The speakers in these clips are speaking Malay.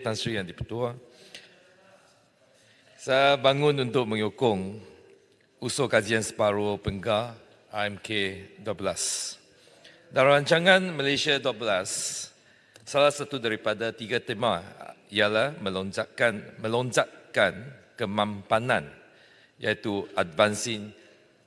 Tan Sri Yang di-Pertua, saya bangun untuk menyokong usul kajian separuh penggar AMK 12. Dalam rancangan Malaysia 12, salah satu daripada 3 tema ialah melonjakkan kemampanan, iaitu advancing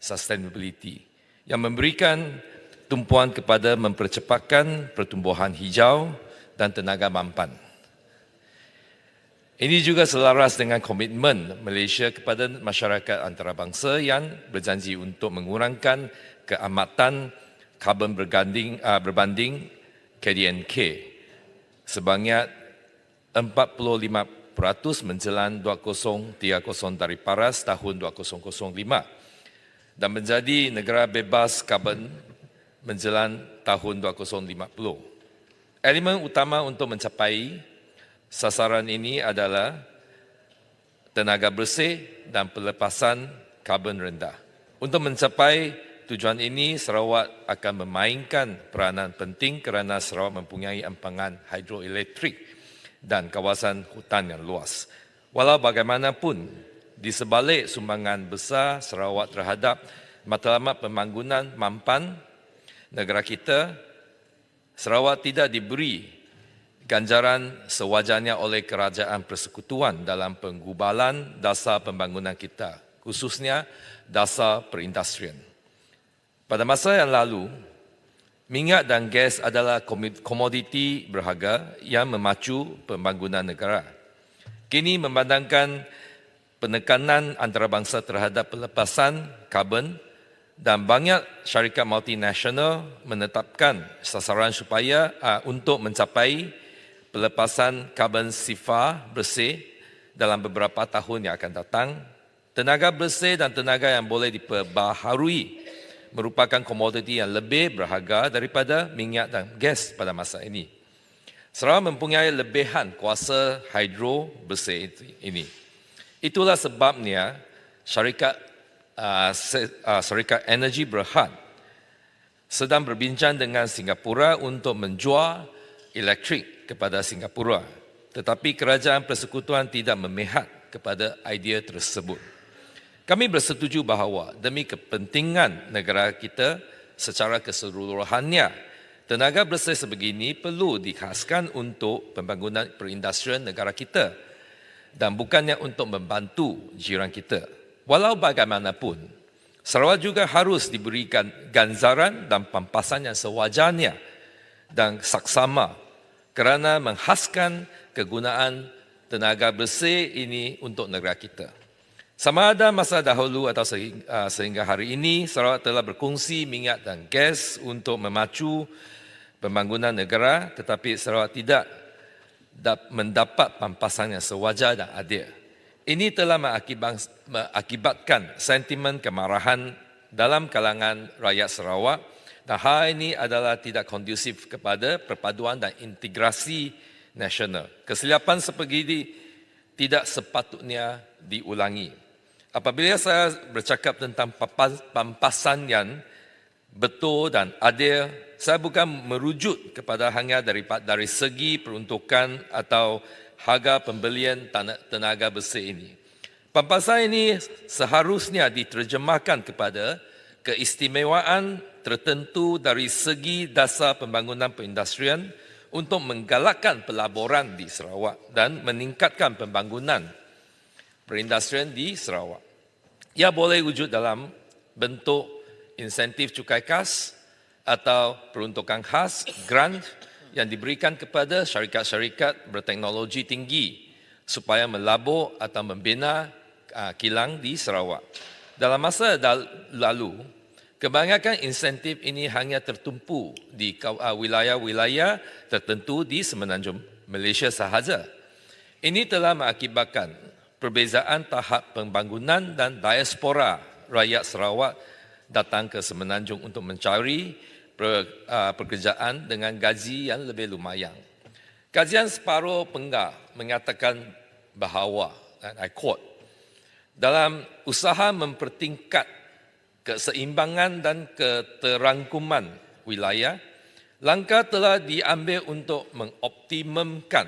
sustainability, yang memberikan tumpuan kepada mempercepatkan pertumbuhan hijau dan tenaga mampan. Ini juga selaras dengan komitmen Malaysia kepada masyarakat antarabangsa yang berjanji untuk mengurangkan keamatan karbon berbanding KDNK sebanyak 45% menjelang 2030 dari Paras tahun 2005 dan menjadi negara bebas karbon menjelang tahun 2050. Elemen utama untuk mencapai sasaran ini adalah tenaga bersih dan pelepasan karbon rendah. Untuk mencapai tujuan ini, Sarawak akan memainkan peranan penting kerana Sarawak mempunyai empangan hidroelektrik dan kawasan hutan yang luas. Walau bagaimanapun, di sebalik sumbangan besar Sarawak terhadap matlamat pembangunan mampan negara kita, Sarawak tidak diberi ganjaran sewajarnya oleh kerajaan persekutuan dalam penggubalan dasar pembangunan kita, khususnya dasar perindustrian. Pada masa yang lalu, minyak dan gas adalah komoditi berharga yang memacu pembangunan negara. Kini memandangkan penekanan antarabangsa terhadap pelepasan karbon dan banyak syarikat multinasional menetapkan sasaran supaya untuk mencapai pelepasan karbon sifar bersih dalam beberapa tahun yang akan datang. Tenaga bersih dan tenaga yang boleh diperbaharui merupakan komoditi yang lebih berharga daripada minyak dan gas pada masa ini. Sarawak mempunyai lebihan kuasa hidro bersih ini. Itulah sebabnya syarikat energi berhad sedang berbincang dengan Singapura untuk menjual elektrik kepada Singapura, tetapi kerajaan persekutuan tidak memihak kepada idea tersebut. Kami bersetuju bahawa demi kepentingan negara kita secara keseluruhannya, tenaga bersih sebegini perlu dikhaskan untuk pembangunan perindustrian negara kita dan bukannya untuk membantu jiran kita. Walau bagaimanapun, Sarawak juga harus diberikan ganjaran dan pampasan yang sewajarnya dan saksama kerana menghaskan kegunaan tenaga bersih ini untuk negara kita. Sama ada masa dahulu atau sehingga hari ini, Sarawak telah berkongsi minyak dan gas untuk memacu pembangunan negara, tetapi Sarawak tidak mendapat pampasan yang sewajar dan adil. Ini telah mengakibatkan sentimen kemarahan dalam kalangan rakyat Sarawak, dan hal ini adalah tidak kondusif kepada perpaduan dan integrasi nasional. Kesilapan sebegini tidak sepatutnya diulangi. Apabila saya bercakap tentang pampasan yang betul dan adil, saya bukan merujuk kepada hanya dari segi peruntukan atau harga pembelian tenaga bersih ini. Pampasan ini seharusnya diterjemahkan kepada keistimewaan tertentu dari segi dasar pembangunan perindustrian untuk menggalakkan pelaburan di Sarawak dan meningkatkan pembangunan perindustrian di Sarawak. Ia boleh wujud dalam bentuk insentif cukai khas atau peruntukan khas, grant yang diberikan kepada syarikat-syarikat berteknologi tinggi supaya melabur atau membina kilang di Sarawak. Dalam masa lalu, kebanyakan insentif ini hanya tertumpu di wilayah-wilayah tertentu di semenanjung Malaysia sahaja. Ini telah mengakibatkan perbezaan tahap pembangunan dan diaspora rakyat Sarawak datang ke semenanjung untuk mencari pekerjaan dengan gaji yang lebih lumayan. Kajian separuh penggar menyatakan bahawa, and I quote, dalam usaha mempertingkat keseimbangan dan keterangkuman wilayah, langkah telah diambil untuk mengoptimumkan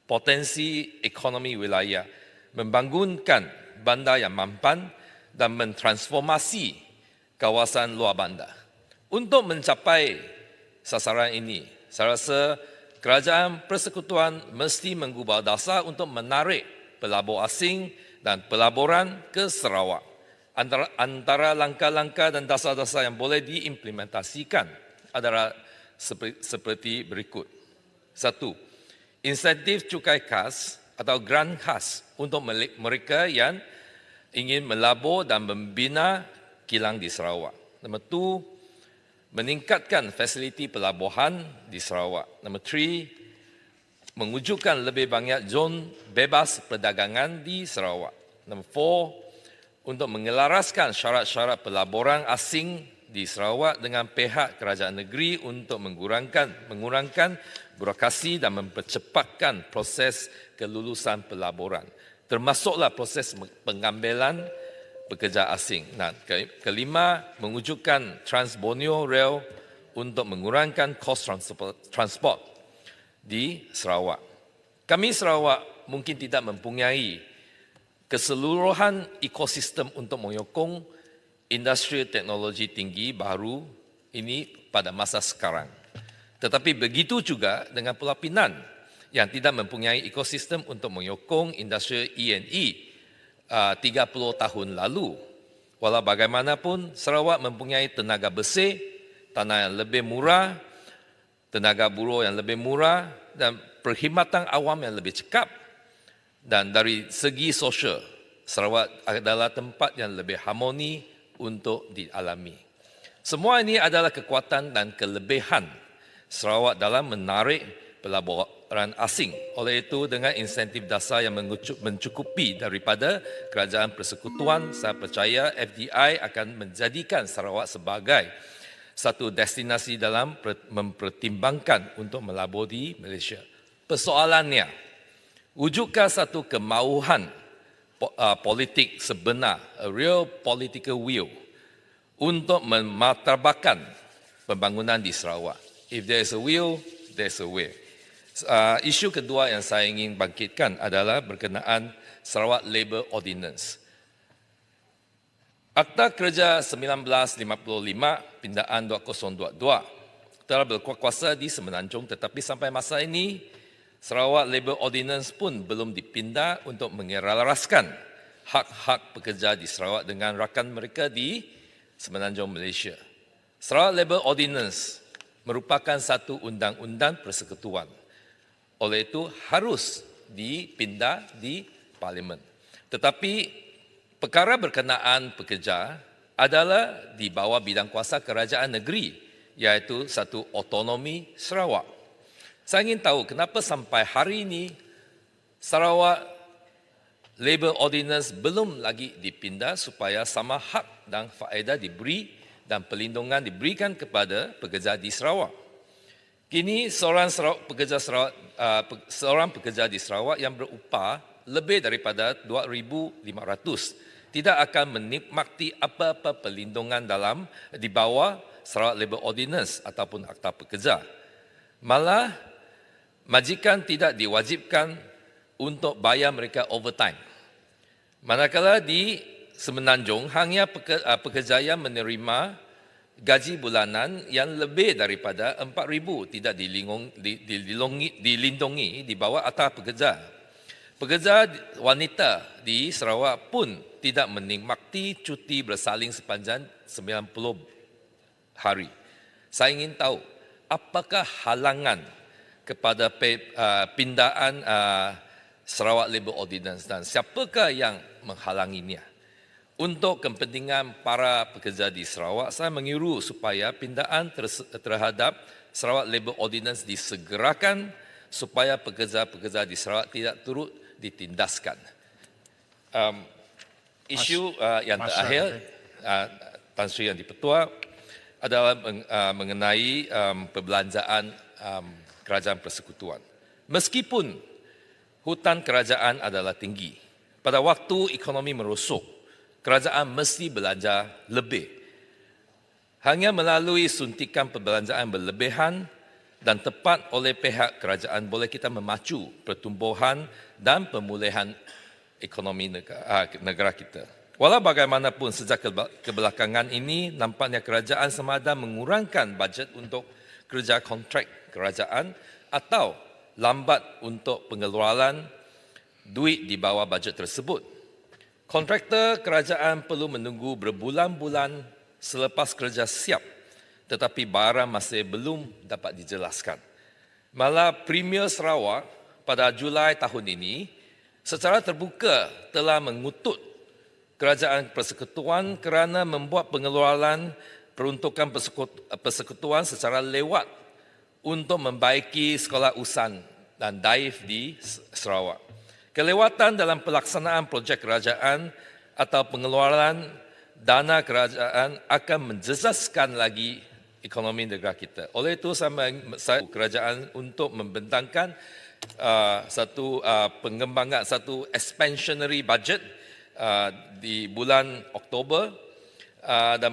potensi ekonomi wilayah, membangunkan bandar yang mampan dan mentransformasi kawasan luar bandar. Untuk mencapai sasaran ini, saya rasa Kerajaan Persekutuan mesti mengubah dasar untuk menarik pelabur asing dan pelaburan ke Sarawak. Antara langkah-langkah dan dasar-dasar yang boleh diimplementasikan adalah seperti berikut. 1. Insentif cukai khas atau grant khas untuk mereka yang ingin melabur dan membina kilang di Sarawak. Nombor 2, meningkatkan fasiliti pelabuhan di Sarawak. Nombor 3, mewujudkan lebih banyak zon bebas perdagangan di Sarawak. Nombor 4, untuk mengelaraskan syarat-syarat pelaburan asing di Sarawak dengan pihak kerajaan negeri untuk mengurangkan birokrasi dan mempercepatkan proses kelulusan pelaburan, termasuklah proses pengambilan pekerja asing. Nah, kelima, mewujudkan Trans Borneo Rail untuk mengurangkan kos transport di Sarawak. Kami Sarawak mungkin tidak mempunyai keseluruhan ekosistem untuk menyokong industri teknologi tinggi baru ini pada masa sekarang. Tetapi begitu juga dengan Pulau Pinang yang tidak mempunyai ekosistem untuk menyokong industri E&E 30 tahun lalu. Walau bagaimanapun, Sarawak mempunyai tenaga bersih, tanah yang lebih murah, tenaga buruh yang lebih murah dan perkhidmatan awam yang lebih cekap. Dan dari segi sosial, Sarawak adalah tempat yang lebih harmoni untuk dialami. Semua ini adalah kekuatan dan kelebihan Sarawak dalam menarik pelaburan asing. Oleh itu, dengan insentif dasar yang mencukupi daripada Kerajaan Persekutuan, saya percaya FDI akan menjadikan Sarawak sebagai satu destinasi dalam mempertimbangkan untuk melabur di Malaysia. Persoalannya, wujudkah satu kemahuan politik sebenar, a real political will, untuk memartabatkan pembangunan di Sarawak? If there is a will, there is a way. Isu kedua yang saya ingin bangkitkan adalah berkenaan Sarawak Labour Ordinance. Akta Kerja 1955 Pindaan 2022 telah berkuasa di Semenanjung, tetapi sampai masa ini Sarawak Labour Ordinance pun belum dipindah untuk menyelaraskan hak-hak pekerja di Sarawak dengan rakan mereka di Semenanjung Malaysia. Sarawak Labour Ordinance merupakan satu undang-undang persekutuan. Oleh itu harus dipindah di Parlimen. Tetapi perkara berkenaan pekerja adalah di bawah bidang kuasa kerajaan negeri, iaitu satu otonomi Sarawak. Saya ingin tahu kenapa sampai hari ini Sarawak Labour Ordinance belum lagi dipindah supaya sama hak dan faedah diberi dan perlindungan diberikan kepada pekerja di Sarawak. Kini seorang pekerja di Sarawak yang berupah lebih daripada 2,500 tidak akan menikmati apa-apa perlindungan di bawah Sarawak Labour Ordinance ataupun Akta Pekerja. Malah majikan tidak diwajibkan untuk bayar mereka overtime. Manakala di Semenanjung hanya pekerja yang menerima gaji bulanan yang lebih daripada 4,000 tidak dilindungi di bawah Akta Pekerja. Pekerja wanita di Sarawak pun tidak menikmati cuti bersalin sepanjang 90 hari. Saya ingin tahu apakah halangan kepada pindaan Sarawak Labour Ordinance dan siapakah yang menghalanginya. Untuk kepentingan para pekerja di Sarawak, saya mengiru supaya pindaan terhadap Sarawak Labour Ordinance disegerakan supaya pekerja-pekerja di Sarawak tidak turut ditindaskan. Isu yang terakhir, Tan Sri Yang di-Pertua, adalah mengenai perbelanjaan Kerajaan Persekutuan. Meskipun hutang kerajaan adalah tinggi, pada waktu ekonomi merosot, kerajaan mesti belanja lebih. Hanya melalui suntikan perbelanjaan berlebihan dan tepat oleh pihak kerajaan boleh kita memacu pertumbuhan dan pemulihan ekonomi negara kita. Walau bagaimanapun sejak kebelakangan ini nampaknya kerajaan sama ada mengurangkan bajet untuk kerja kontrak kerajaan atau lambat untuk pengeluaran duit di bawah bajet tersebut. Kontraktor kerajaan perlu menunggu berbulan-bulan selepas kerja siap tetapi barang masih belum dapat dijelaskan. Malah Premier Sarawak pada Julai tahun ini secara terbuka telah mengutuk Kerajaan Persekutuan kerana membuat pengeluaran peruntukan persekutuan secara lewat untuk membaiki sekolah usan dan daif di Sarawak. Kelewatan dalam pelaksanaan projek kerajaan atau pengeluaran dana kerajaan akan menjejaskan lagi ekonomi negara kita. Oleh itu, saya kerajaan untuk membentangkan satu expansionary budget di bulan Oktober dan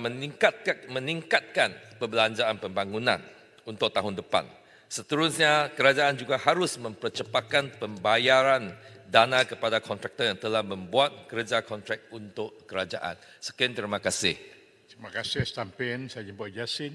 meningkatkan perbelanjaan pembangunan untuk tahun depan. Seterusnya, kerajaan juga harus mempercepatkan pembayaran dana kepada kontraktor yang telah membuat kerja kontrak untuk kerajaan. Sekian, terima kasih. Terima kasih, Stampin. Saya jemput Yasin.